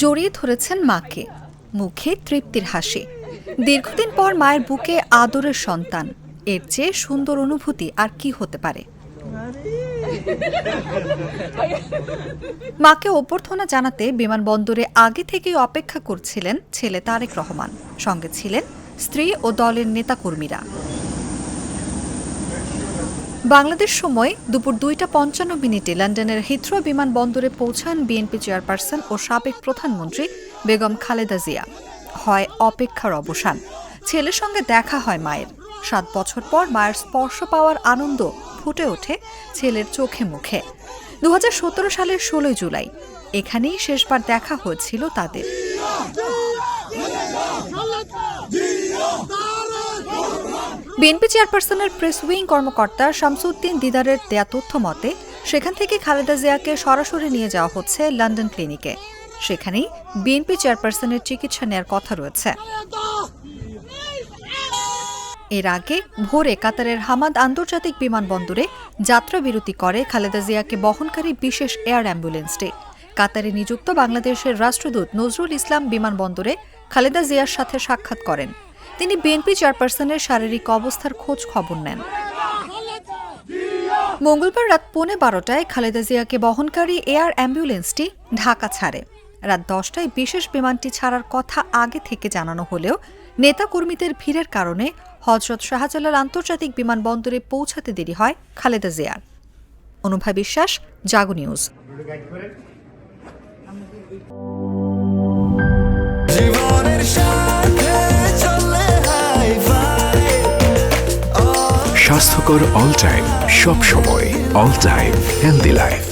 জড়িয়ে ধরেছেন মাকে, মুখে তৃপ্তির হাসি। দীর্ঘদিন পর মায়ের বুকে আদরের সন্তান, এর চেয়ে সুন্দর অনুভূতি আর কি হতে পারে। মাকে অভ্যর্থনা জানাতে বিমানবন্দরে আগে থেকেই অপেক্ষা করছিলেন ছেলে তারেক রহমান, সঙ্গে ছিলেন স্ত্রী ও দলের নেতাকর্মীরা। বাংলাদেশ সময় দুপুর 2:55 লন্ডনের হিথ্রো বিমানবন্দরে পৌঁছান বিএনপি চেয়ারপারসন ও সাবেক প্রধানমন্ত্রী বেগম খালেদা জিয়া। হয় অপেক্ষার অবসান, ছেলের সঙ্গে দেখা হয় মায়ের। 7 বছর পর মায়ের স্পর্শ পাওয়ার আনন্দ ফুটে ওঠে ছেলের চোখে মুখে। 2017 সালের 16 জুলাই এখানেই শেষবার দেখা হয়েছিল তাদের। বিএনপি চেয়ারপারসনের প্রেস উইং কর্মকর্তা শামসুদ্দিন দিদারের দেয়া তথ্য মতে, সেখান থেকে খালেদা জিয়াকে সরাসরি নিয়ে যাওয়া হচ্ছে লন্ডন ক্লিনিকে। সেখানেই বিএনপি চেয়ারপারসনের চিকিৎসা নেয়ার কথা রয়েছে। এর আগে ভোরে কাতারের হামাদ আন্তর্জাতিক বিমানবন্দরে যাত্রা বিরতি করে খালেদা জিয়াকে বহনকারী বিশেষ এয়ার অ্যাম্বুলেন্সটি। কাতারে নিযুক্ত বাংলাদেশের রাষ্ট্রদূত নজরুল ইসলাম বিমানবন্দরে খালেদা জিয়ার সাথে সাক্ষাৎ করেন। তিনি বিএনপি চেয়ারপারসনের শারীরিক অবস্থার খোঁজ খবর নেন। মঙ্গলবার রাত 12:15 খালেদা জিয়াকে বহনকারী এয়ার অ্যাম্বুলেন্সটি ঢাকা ছাড়ে। রাত 10টায় বিশেষ বিমানটি ছাড়ার কথা আগে থেকে জানানো হলেও নেতাকর্মীদের ভিড়ের কারণে হযরত শাহজালাল আন্তর্জাতিক বিমানবন্দরে পৌঁছাতে দেরি হয় খালেদা জিয়ার। অনুভা বিশ্বাস, জাগো নিউজ। স্বাস্থ্যকর অল টাইম, সব সময় অল টাইম হেলদি লাইফ।